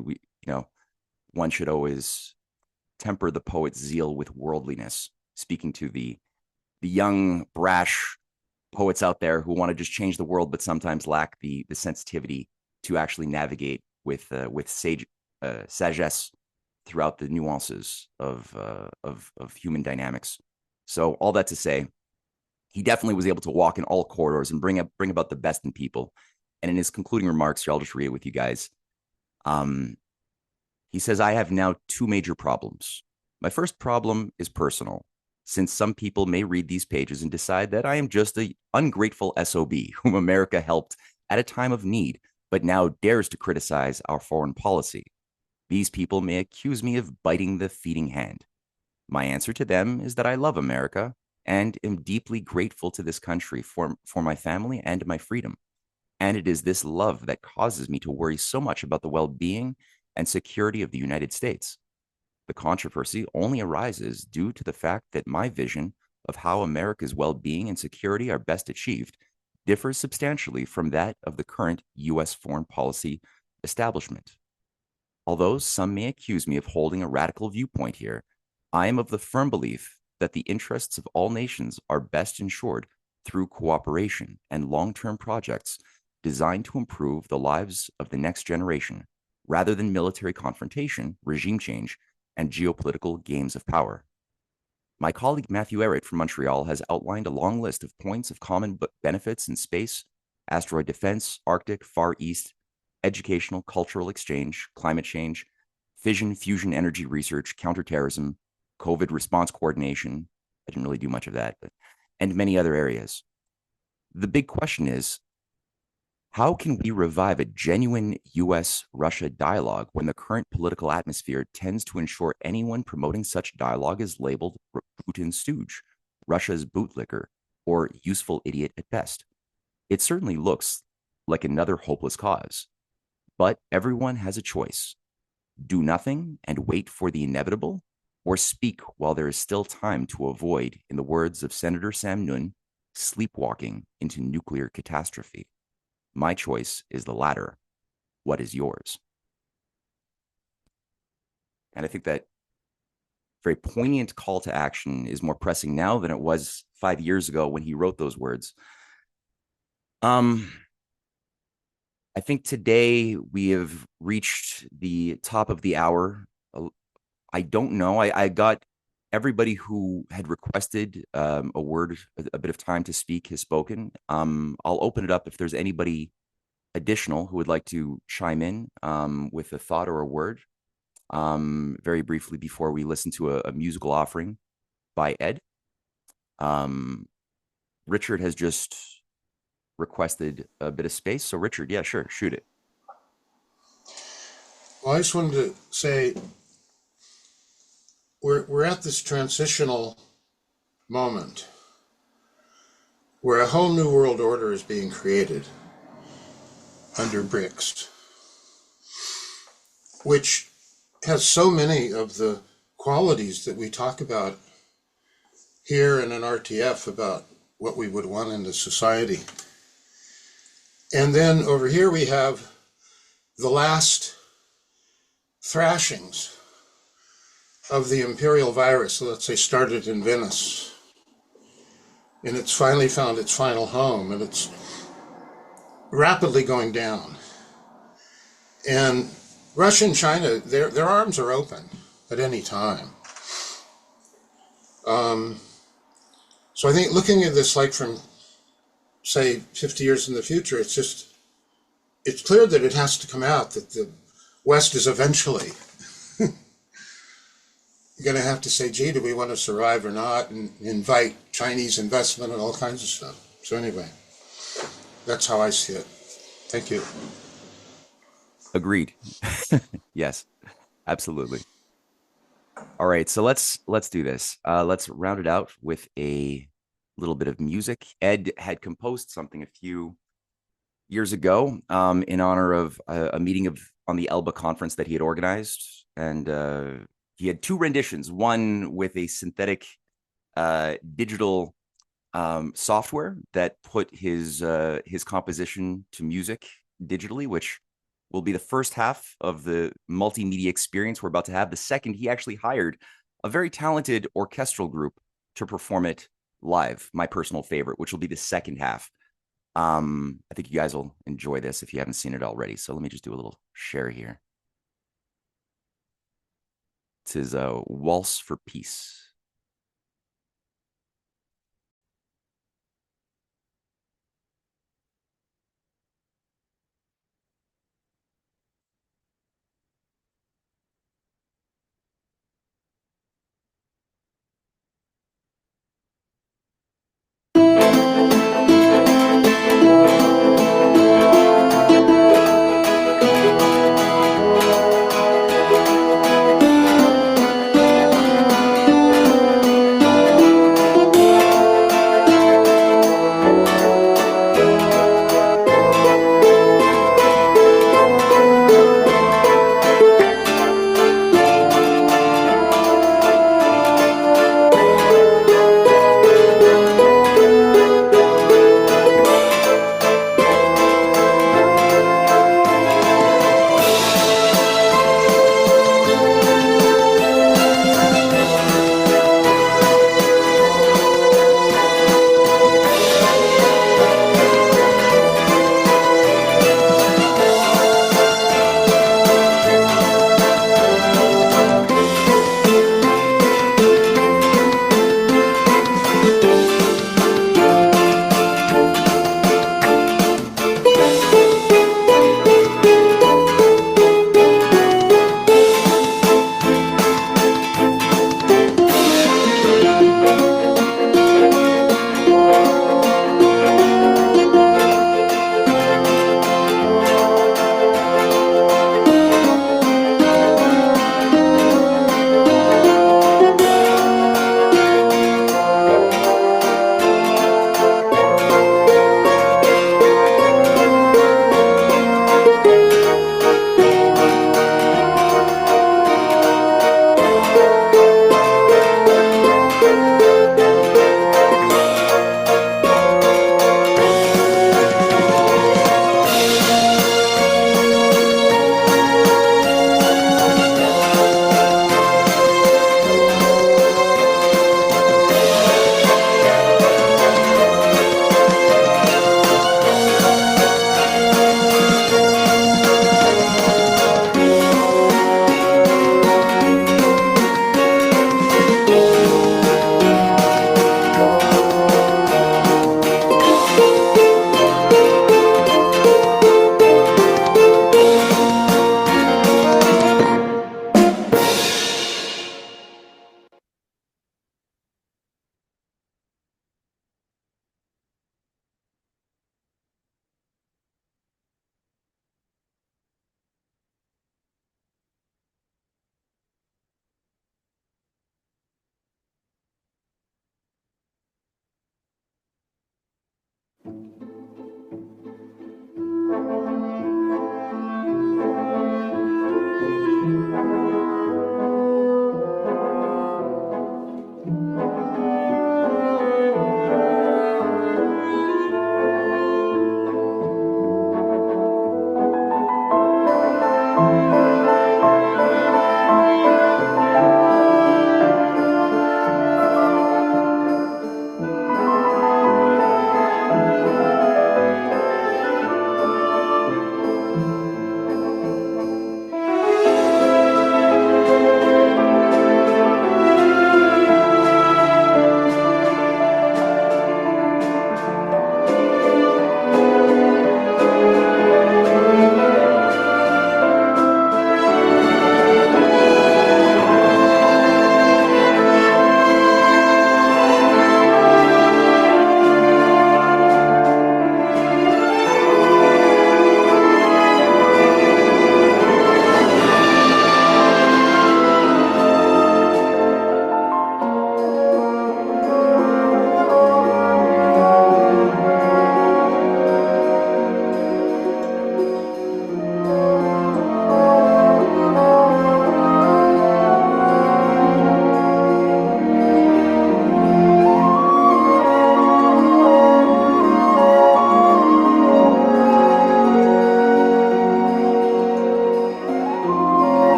S1: one should always temper the poet's zeal with worldliness, speaking to the young, brash poets out there who want to just change the world, but sometimes lack the sensitivity to actually navigate with sagesse throughout the nuances of human dynamics. So all that to say, he definitely was able to walk in all corridors and bring about the best in people. And in his concluding remarks here, I'll just read it with you guys. He says, "I have now two major problems. My first problem is personal, since some people may read these pages and decide that I am just an ungrateful SOB whom America helped at a time of need, but now dares to criticize our foreign policy. These people may accuse me of biting the feeding hand. My answer to them is that I love America and am deeply grateful to this country for my family and my freedom. And it is this love that causes me to worry so much about the well-being and security of the United States. The controversy only arises due to the fact that my vision of how America's well-being and security are best achieved differs substantially from that of the current U.S. foreign policy establishment. Although some may accuse me of holding a radical viewpoint here, I am of the firm belief that the interests of all nations are best ensured through cooperation and long-term projects designed to improve the lives of the next generation, rather than military confrontation, regime change, and geopolitical games of power. My colleague Matthew Ehret from Montreal has outlined a long list of points of common benefits in space, asteroid defense, Arctic, Far East, educational, cultural exchange, climate change, fission, fusion energy research, counterterrorism, COVID response coordination. I didn't really do much of that, and many other areas. The big question is, how can we revive a genuine U.S.-Russia dialogue when the current political atmosphere tends to ensure anyone promoting such dialogue is labeled Putin's stooge, Russia's bootlicker, or useful idiot at best? It certainly looks like another hopeless cause. But everyone has a choice. Do nothing and wait for the inevitable, or speak while there is still time to avoid, in the words of Senator Sam Nunn, sleepwalking into nuclear catastrophe. My choice is the latter. What is yours? And I think that very poignant call to action is more pressing now than it was 5 years ago when he wrote those words. I think today we have reached the top of the hour. I don't know. I got everybody who had requested a bit of time to speak has spoken. I'll open it up if there's anybody additional who would like to chime in with a thought or a word very briefly before we listen to a musical offering by Ed. Richard has just requested a bit of space. So Richard, yeah, sure, shoot it.
S8: Well, I just wanted to say we're at this transitional moment where a whole new world order is being created under BRICS, which has so many of the qualities that we talk about here in an RTF about what we would want in the society. And then over here we have the last thrashings of the imperial virus, let's say started in Venice, and it's finally found its final home, and it's rapidly going down. And Russia and China, their arms are open at any time. So I think looking at this like from, say, 50 years in the future, it's clear that it has to come out that the West is eventually going to have to say, gee, do we want to survive or not, and invite Chinese investment and all kinds of stuff. So anyway, that's how I see it. Thank you.
S1: Agreed. Yes, absolutely. All right, so let's do this. Let's round it out with a little bit of music. Ed had composed something a few years ago in honor of a meeting on the ELBA conference that he had organized, and he had two renditions, one with a synthetic digital software that put his composition to music digitally, which will be the first half of the multimedia experience we're about to have. The second, he actually hired a very talented orchestral group to perform it live, my personal favorite, which will be the second half. I think you guys will enjoy this if you haven't seen it already. So let me just do a little share here. This is a Waltz for Peace.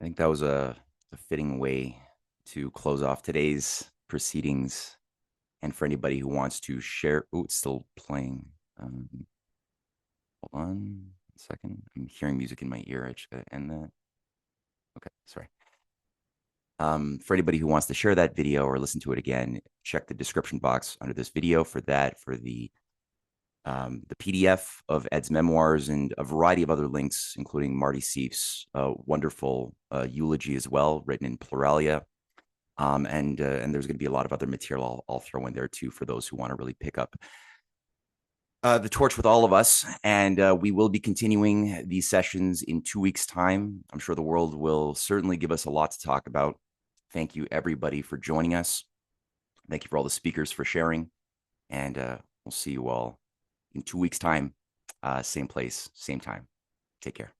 S1: I think that was a fitting way to close off today's proceedings. And for anybody who wants to share, oh, it's still playing. Hold on a second. I'm hearing music in my ear. I just gotta end that. Okay, sorry. For anybody who wants to share that video or listen to it again, check the description box under this video for that, for the PDF of Ed's memoirs and a variety of other links, including Marty Sieff's wonderful eulogy as well, written in pluralia. And there's going to be a lot of other material I'll throw in there too for those who want to really pick up the torch with all of us. And we will be continuing these sessions in 2 weeks' time. I'm sure the world will certainly give us a lot to talk about. Thank you, everybody, for joining us. Thank you for all the speakers for sharing. And we'll see you all in 2 weeks' time, same place, same time. Take care.